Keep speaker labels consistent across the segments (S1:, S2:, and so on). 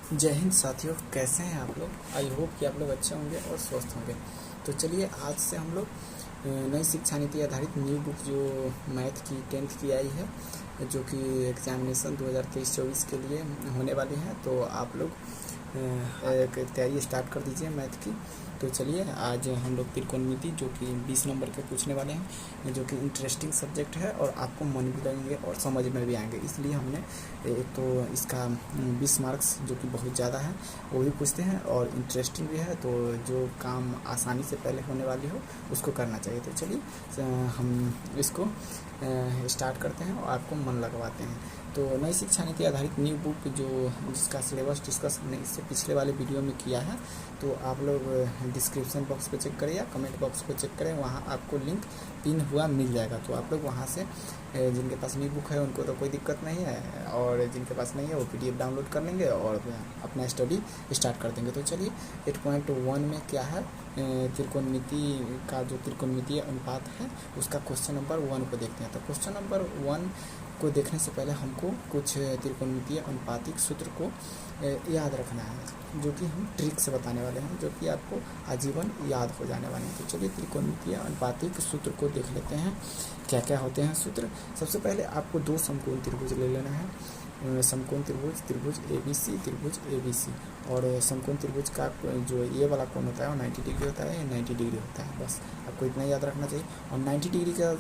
S1: जय हिंद साथियों, कैसे हैं आप लोग। आई होप कि आप लोग अच्छे होंगे और स्वस्थ होंगे। तो चलिए आज से हम लोग नई शिक्षा नीति आधारित न्यू बुक जो मैथ की 10th की आई है, जो कि एग्जामिनेशन 2023-24 के लिए होने वाली है। तो आप लोग एक तैयारी स्टार्ट कर दीजिए मैथ की। तो चलिए आज हम लोग त्रिकोणमिति जो कि 20 नंबर के पूछने वाले हैं, जो कि इंटरेस्टिंग सब्जेक्ट है और आपको मन भी लगेंगे और समझ में भी आएंगे। इसलिए हमने एक तो इसका 20 मार्क्स जो कि बहुत ज़्यादा है वो भी पूछते हैं और इंटरेस्टिंग भी है, तो जो काम आसानी से पहले होने वाली हो उसको करना चाहिए। तो चलिए हम इसको स्टार्ट करते हैं और आपको मन लगवाते हैं। तो नई शिक्षा नीति आधारित न्यू बुक जिसका सिलेबस डिस्कस हमने इससे पिछले वाले वीडियो में किया है, तो आप लोग डिस्क्रिप्शन बॉक्स पे चेक करें या कमेंट बॉक्स पे चेक करें, वहाँ आपको लिंक पिन हुआ मिल जाएगा। तो आप लोग वहाँ से जिनके पास न्यू बुक है उनको तो कोई दिक्कत नहीं है, और जिनके पास नहीं है वो PDF डाउनलोड कर लेंगे और अपना स्टडी स्टार्ट कर देंगे। तो चलिए 8.1 में क्या है, त्रिकोणमिति का जो त्रिकोणमितीय अनुपात है उसका क्वेश्चन नंबर 1 को देखते हैं। तो क्वेश्चन नंबर 1 को देखने से पहले हमको कुछ त्रिकोणमितीय अनुपातिक सूत्र को याद रखना है, जो कि हम ट्रिक से बताने वाले हैं, जो कि आपको आजीवन याद हो जाने वाले हैं। तो चलिए त्रिकोणमितीय अनुपातिक सूत्र को देख लेते हैं क्या क्या होते हैं सूत्र। सबसे पहले आपको दो समकोण त्रिभुज ले लेना है। समकोण त्रिभुज, त्रिभुज ABC, त्रिभुज ABC, और समकोण त्रिभुज का जो ये वाला कोण होता है वो 90 डिग्री होता है, 90 डिग्री होता है। बस आपको इतना याद रखना चाहिए। और 90 डिग्री का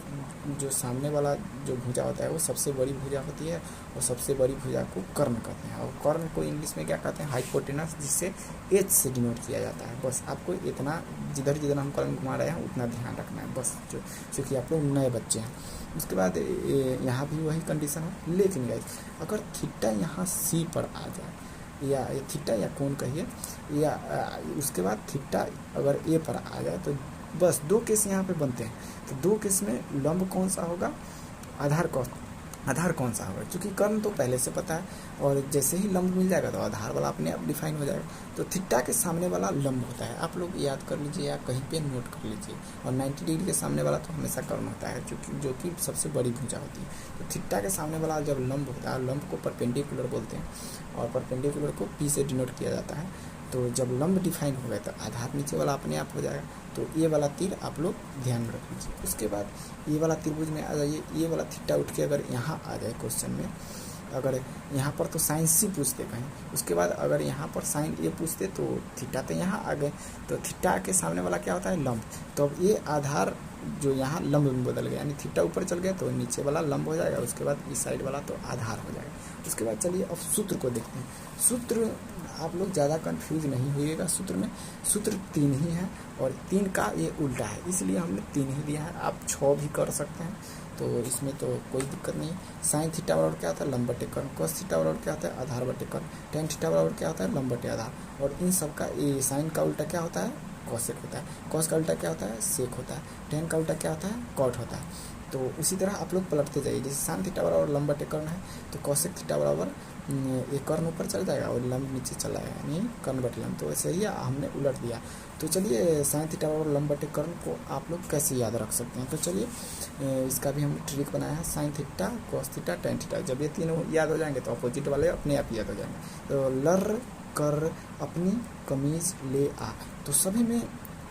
S1: जो सामने वाला जो भुजा होता है वो सबसे बड़ी भुजा होती है, और सबसे बड़ी भुजा को कर्ण कहते हैं। और कर्ण को इंग्लिश में क्या कहते हैं, हाइपोटेनस, जिससे H से डिनोट किया जाता है। बस आपको इतना जिधर जिधर हम कर्ण घुमा रहे हैं उतना ध्यान रखना है बस, जो क्योंकि आप लोग नए बच्चे हैं। उसके बाद यहाँ भी वही कंडीशन है, लेकिन गाइस अगर थीटा यहाँ C पर आ जाए, या थीटा या कोण कहिए, या उसके बाद थीटा अगर A पर आ जाए, तो बस दो केस यहाँ पे बनते हैं। तो दो केस में लंब कौन सा होगा, आधार कौन सा होगा, क्योंकि कर्ण तो पहले से पता है, और जैसे ही लंब मिल जाएगा तो आधार वाला अपने आप डिफाइन हो जाएगा। तो थीटा के सामने वाला लंब होता है, आप लोग याद कर लीजिए या कहीं पे नोट कर लीजिए। और 90 डिग्री के सामने वाला तो हमेशा कर्ण होता है, जो कि सबसे बड़ी भुजा होती है। तो थीटा के सामने वाला जब लंब होता है, लंब को परपेंडिकुलर बोलते हैं, और परपेंडिकुलर को P से डिनोट किया जाता है। तो जब लंब डिफाइन हो गया तो आधार नीचे वाला अपने आप हो जाएगा। तो ये वाला तीर आप लोग ध्यान में रख लीजिए। उसके बाद ये वाला त्रिभुज में आ जाइए, ये वाला थीटा उठ के अगर यहाँ आ जाए क्वेश्चन में, अगर यहाँ पर तो साइन C पूछते कहीं, उसके बाद अगर यहाँ पर साइन A पूछते तो थीटा तो यहाँ आ गए, तो थीटा के सामने वाला क्या होता है, लंब। तो अब ये आधार जो यहाँ लंब में बदल गया, यानी थीटा ऊपर चल गया तो नीचे वाला लंब हो जाएगा, उसके बाद इस साइड वाला तो आधार हो जाएगा। उसके बाद चलिए अब सूत्र को देखते हैं। सूत्र आप लोग ज़्यादा कंफ्यूज नहीं होइएगा। सूत्र में सूत्र 3 ही है, और 3 का ये उल्टा है, इसलिए हमने 3 ही लिया है। आप 6 भी कर सकते हैं, तो इसमें तो कोई दिक्कत नहीं है। साइन थीटा बराबर क्या होता है, लंब बटे कर्ण। कॉस थीटा बराबर क्या होता है, आधार बटे कर्ण। टेन थीटा बराबर क्या होता है, लंब बटे आधार। और इन सब का ये साइन का उल्टा क्या होता है, कॉसेक होता है। कॉस का उल्टा क्या होता है, सेक होता है। टेन का उल्टा क्या होता है, कॉट होता है। तो उसी तरह आप लोग पलटते जाइए, जैसे साइन थीटा बराबर लंब बटे कर्ण है, तो कॉसेक थीटा बराबर ये कर्ण ऊपर चल जाएगा और लंब नीचे चला जाएगा, यानी कर्ण बटे लंब। तो ऐसे ही हमने उलट दिया। तो चलिए साइन थीटा बराबर लंब बटे कर्ण को आप लोग कैसे याद रख सकते हैं। तो चलिए इसका भी हम ट्रिक बनाया है, sine theta, cos theta, tan theta. जब ये तीनों याद हो जाएंगे तो अपोजिट वाले अपने आप याद हो जाएंगे। तो लर कर अपनी कमीज ले आ, तो सभी में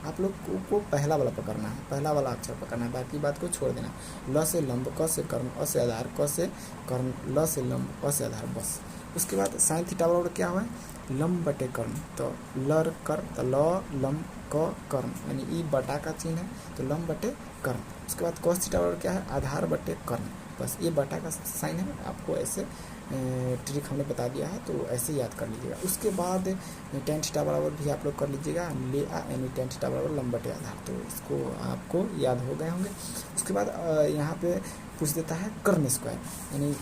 S1: आप लोग को पहला वाला पकड़ना है, पहला वाला अक्षर पकड़ना है, बाकी बात को छोड़ देना। ल से लंब, क से कर्ण, अ से आधार, क से कर्ण, ल से लंब, अ से आधार, बस। उसके बाद साइन थीटा बराबर क्या हुआ है, लंब बटे कर्ण। तो लर कर, तो ल लंब क कर्ण, यानी ई बटा का चिन्ह है, तो लंब बटे कर्ण। उसके बाद कॉस थीटा बराबर क्या है, आधार बटे कर्ण, बस ये बटा का साइन है। आपको ऐसे ट्रिक हमने बता दिया है, तो ऐसे याद कर लीजिएगा। उसके बाद टेन थीटा बराबर भी आप लोग कर लीजिएगा, ले आ, यानी टेन थीटा बराबर लंब बटे आधार, तो इसको आपको याद हो गए होंगे। उसके बाद यहाँ पे पूछ देता है कर्ण स्क्वायर, यानी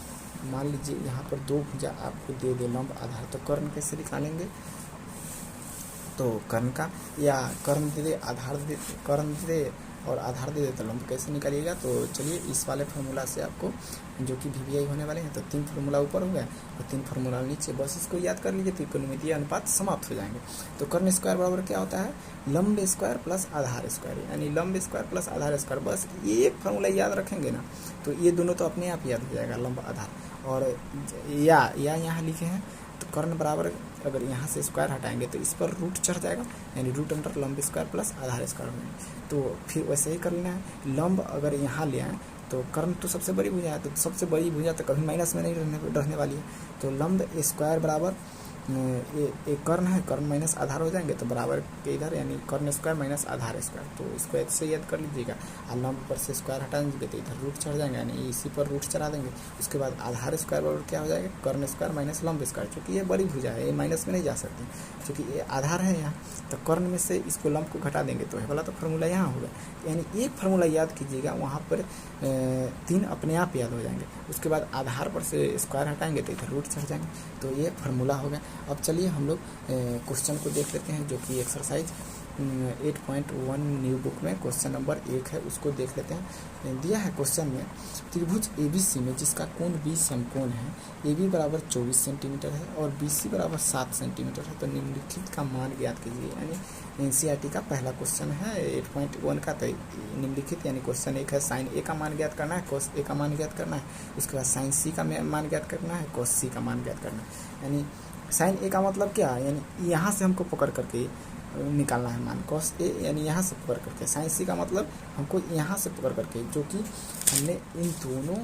S1: मान लीजिए यहाँ पर दो भुजा आपको दे दे लंब आधार, तो कर्ण कैसे निकालेंगे। तो कर्ण का, या कर्ण दे दे, आधार दे, कर्ण दे दे और आधार दे देता, लंब कैसे निकालिएगा। तो चलिए इस वाले फार्मूला से आपको, जो कि VBI होने वाले हैं, तो 3 फार्मूला ऊपर हो गया और 3 फार्मूला नीचे, बस इसको याद कर लीजिए, त्रिकोणमितीय अनुपात समाप्त हो जाएंगे। तो कर्ण स्क्वायर बराबर क्या होता है, लंब स्क्वायर प्लस आधार स्क्वायर, यानी लंब स्क्वायर प्लस आधार स्क्वायर। बस ये एक फार्मूला याद रखेंगे ना, तो ये दोनों तो अपने आप याद हो जाएगा, लंब आधार। और या यहाँ लिखे हैं तो कर्ण बराबर अगर यहाँ से स्क्वायर हटाएंगे तो इस पर रूट चढ़ जाएगा, यानी रूट अंडर लंब स्क्वायर प्लस आधार स्क्वायर होगा। तो फिर वैसे ही कर लेना है। लंब अगर यहाँ ले आए तो कर्ण तो सबसे बड़ी भुजा है, तो सबसे बड़ी भुजा तो कभी माइनस में नहीं रहने वाली है। तो लंब स्क्वायर बराबर एक कर्ण है, कर्ण माइनस आधार हो जाएंगे तो बराबर के इधर, यानी कर्ण स्क्वायर माइनस आधार स्क्वायर। तो इसको ऐसे याद कर लीजिएगा। और लंब पर से स्क्वायर हटा देंगे तो इधर रूट चढ़ जाएंगे, यानी इसी पर रूट चढ़ा देंगे। उसके बाद आधार स्क्वायर बराबर क्या हो जाएगा, कर्ण स्क्वायर माइनस लंब स्क्वायर। क्योंकि ये बड़ी भुजा है, ये माइनस में नहीं जा सकती, क्योंकि ये आधार है यहाँ। तो कर्ण में से इसको लंब को घटा देंगे तो ये वाला तो फार्मूला यहाँ होगा। यानी एक फार्मूला याद कीजिएगा, वहाँ पर 3 अपने आप याद हो जाएंगे। उसके बाद आधार पर से स्क्वायर हटाएंगे तो इधर रूट चढ़ जाएंगे। तो ये फार्मूला होगा। अब चलिए हम लोग क्वेश्चन को देख लेते हैं, जो कि एक्सरसाइज 8.1 न्यू बुक में क्वेश्चन नंबर 1 है, उसको देख लेते हैं। दिया है क्वेश्चन में, त्रिभुज ABC में जिसका कोण B समकोण है, AB बराबर 24 सेंटीमीटर है और BC बराबर 7 सेंटीमीटर है, तो निम्नलिखित का मान ज्ञात कीजिए। यानी NCERT का पहला क्वेश्चन है 8.1 का। तो निम्नलिखित यानी क्वेश्चन 1 है, साइन A का मान ज्ञात करना है, cos A का मान ज्ञात करना है, उसके बाद साइन C का मान ज्ञात करना है, cos C का मान ज्ञात करना है। यानी साइन A का मतलब क्या है, यानी यहाँ से हमको पकड़ करके निकालना है मान, cos A यानी यहाँ से पकड़ करके, साइन C का मतलब हमको यहाँ से पकड़ करके, जो कि हमने इन दोनों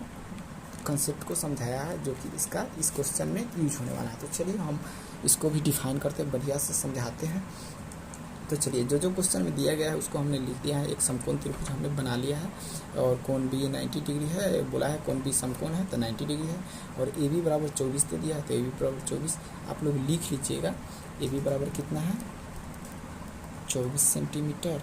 S1: कंसेप्ट को समझाया है, जो कि इसका इस क्वेश्चन में यूज होने वाला है। तो चलिए हम इसको भी डिफाइन करते हैं, बढ़िया से समझाते हैं। तो चलिए जो जो क्वेश्चन में दिया गया है उसको हमने लिख दिया है। एक समकोण त्रिभुज हमने बना लिया है और कोण B 90 डिग्री है, बोला है कोण B समकोण है तो 90 डिग्री है, और AB बराबर 24 दे दिया है तो AB बराबर 24 आप लोग लिख लीजिएगा। AB बराबर कितना है 24 सेंटीमीटर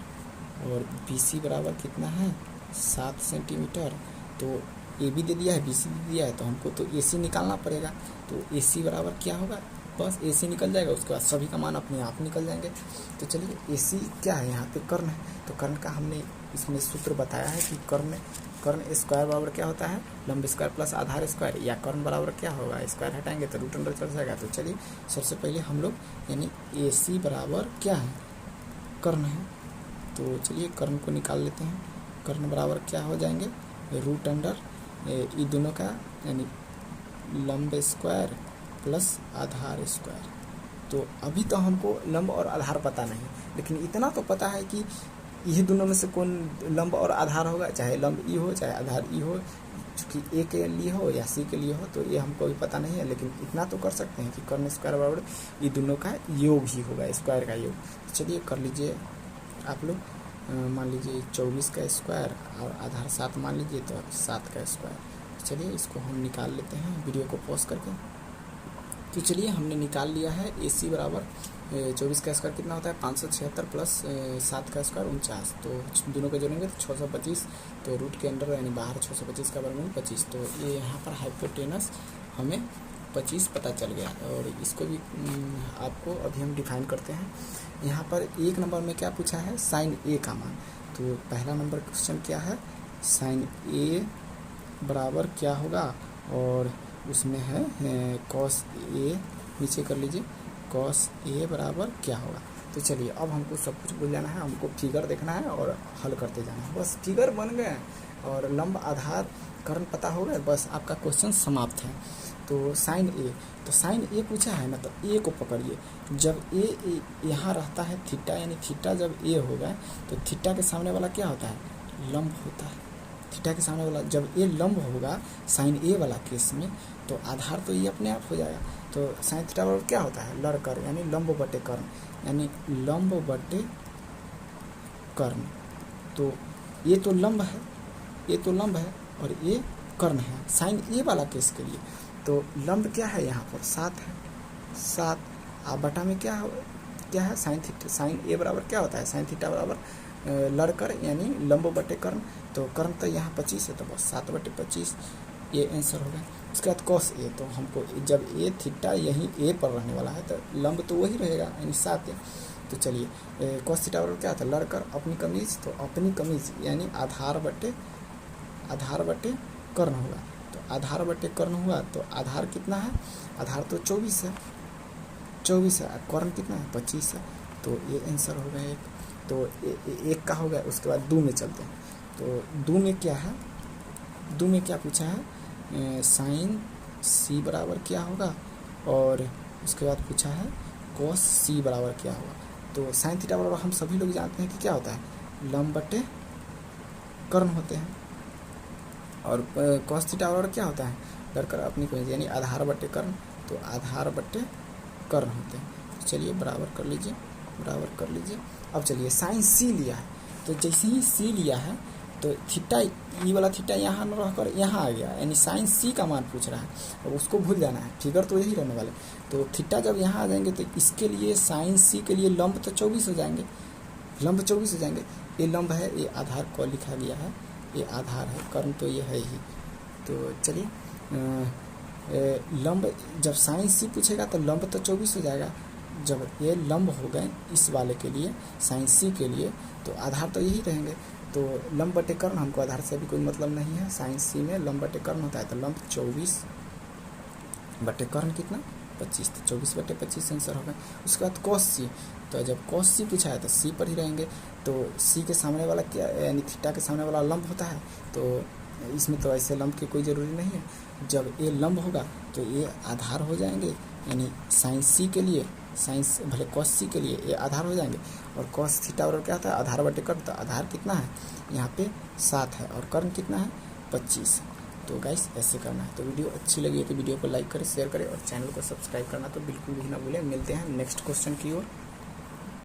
S1: और BC बराबर कितना है 7 सेंटीमीटर। तो AB दे दिया है, BC दे दिया है, तो हमको तो AC निकालना पड़ेगा। तो AC बराबर क्या होगा, बस AC निकल जाएगा, उसके बाद सभी का मान अपने आप निकल जाएंगे। तो चलिए AC क्या है, यहाँ पे कर्ण है, तो कर्ण का हमने इसमें सूत्र बताया है कि कर्ण स्क्वायर बराबर क्या होता है, लंब स्क्वायर प्लस आधार स्क्वायर, या कर्ण बराबर क्या होगा, स्क्वायर हटाएंगे तो रूट अंडर चढ़ जाएगा। तो चलिए सबसे पहले हम लोग यानी AC बराबर क्या है, कर्ण है। तो चलिए कर्ण को निकाल लेते हैं। कर्ण बराबर क्या हो जाएंगे, रूट अंडर ये दोनों का यानी लंब स्क्वायर प्लस आधार स्क्वायर। तो अभी तो हमको लंब और आधार पता नहीं, लेकिन इतना तो पता है कि ये दोनों में से कौन लंब और आधार होगा, चाहे लंब ई हो चाहे आधार ई हो, चूँकि ए के लिए हो या सी के लिए हो, तो ये हमको भी पता नहीं है। लेकिन इतना तो कर सकते हैं कि कर्ण स्क्वायर बराबर ये दोनों का योग ही होगा, स्क्वायर का योग। तो चलिए कर लीजिए आप लोग, मान लीजिए 24 का स्क्वायर और आधार 7 मान लीजिए तो 7 का स्क्वायर। चलिए इसको हम निकाल लेते हैं वीडियो को पॉज करके। तो चलिए हमने निकाल लिया है AC बराबर 24 का स्क्वायर कितना होता है 576 प्लस 7 का स्क्वायर 49। तो दोनों को जोड़ेंगे तो 625, तो रूट के अंदर यानी बाहर 625 का वर्गमूल 25। तो ये यहाँ पर हाइपोटेनस हमें 25 पता चल गया। और इसको भी आपको अभी हम डिफाइन करते हैं। यहाँ पर 1 नंबर में क्या पूछा है, साइन A का मान। तो पहला नंबर क्वेश्चन क्या है, साइन A बराबर क्या होगा, और उसमें है cos A, नीचे कर लीजिए cos A बराबर क्या होगा। तो चलिए अब हमको सब कुछ भूल जाना है, हमको फिगर देखना है और हल करते जाना है। बस फिगर बन गए और लंब आधार कर्ण पता हो गए, बस आपका क्वेश्चन समाप्त है। तो साइन A, तो साइन A पूछा है ना, तो A को पकड़िए। जब A यहाँ रहता है थीटा, यानी थीटा जब A होगा तो थीटा के सामने वाला क्या होता है, लंब होता है। थीटा के सामने वाला जब A लंब होगा साइन A वाला केस में, तो आधार तो ये अपने आप हो जाएगा। तो साइन थीटा बराबर क्या होता है, लड़कर, यानी लंब बटे कर्ण, यानी लंब बटे कर्ण। तो ये तो लंब है, ये तो लंब है और ये कर्ण है साइन A वाला केस के लिए। तो लंब क्या है यहाँ पर 7 है, 7 आप बटा में क्या है साइन थीटा, साइन A बराबर क्या होता है, साइन थीटा बराबर लड़कर यानी लंब बटे कर्ण। तो कर्ण तो यहाँ 25 है, तो बस 7 बटे 25 ये आंसर होगा। उसके बाद cos A, तो हमको जब A थीटा यहीं A पर रहने वाला है तो लंब तो वही रहेगा यानी 7 है। तो चलिए cos थीटा बराबर क्या होता है, लड़कर अपनी कमीज, तो अपनी कमीज यानी आधार बटे कर्ण होगा। तो आधार बटे कर्ण हुआ, तो आधार कितना है, आधार तो 24 है, 24 है, कर्ण कितना है 25 है। तो ये आंसर हो गया एक। तो एक का हो गया। उसके बाद 2 में चलते हैं। तो 2 में क्या है, 2 में क्या पूछा है, साइन C बराबर क्या होगा और उसके बाद पूछा है कॉस सी बराबर क्या हुआ। तो साइन थीटा बराबर हम सभी लोग जानते हैं कि क्या होता है, लंब बटे कर्ण होते हैं। और कॉस थीटा बराबर क्या होता है, डरकर अपनी कोई यानी आधार बटे कर्ण, तो आधार बटे कर्ण होते हैं। तो चलिए बराबर कर लीजिए, बराबर कर लीजिए। अब चलिए साइन सी लिया है, तो जैसे ही सी लिया है तो थीटा, ये वाला थीटा यहाँ न रहकर यहाँ आ गया, यानी साइन सी का मान पूछ रहा है। अब उसको भूल जाना है, फिगर तो यही रहने वाले। तो थीटा जब यहाँ आ जाएंगे तो इसके लिए साइन सी के लिए लंब तो 24 हो जाएंगे, लंब 24 हो जाएंगे। ये लंब है, ये आधार को लिखा गया है, ये आधार है, कर्ण तो ये है ही। तो चलिए लंब जब साइन सी पूछेगा तो लंब तो 24 हो जाएगा। जब ये लंब हो गए इस वाले के लिए, साइन सी के लिए, तो आधार तो यही रहेंगे। तो लंब बटे कर्ण, हमको आधार से भी कोई मतलब नहीं है। साइन सी में लंब बटे कर्ण होता है, तो लंब 24 बटे कर्ण कितना 25, तो 24 बटे 25 आंसर होगा। उसके बाद कॉस सी, तो जब कॉस सी पूछा है तो सी पर ही रहेंगे। तो सी के सामने वाला क्या, यानी थीटा के सामने वाला लंब होता है, तो इसमें तो ऐसे लंब की कोई ज़रूरी नहीं है। जब ये लंब होगा तो ये आधार हो जाएंगे, यानी साइन सी के लिए, साइंस भले कॉस सी के लिए ये आधार हो जाएंगे। और कॉस थीटा और क्या होता है, आधार बटे कर्ण, तो आधार कितना है यहाँ पे 7 है और कर्ण कितना है 25। तो गाइस ऐसे करना है। तो वीडियो अच्छी लगी है तो वीडियो को लाइक करें, शेयर करें और चैनल को सब्सक्राइब करना तो बिल्कुल भी ना भूलें। मिलते हैं नेक्स्ट क्वेश्चन की ओर।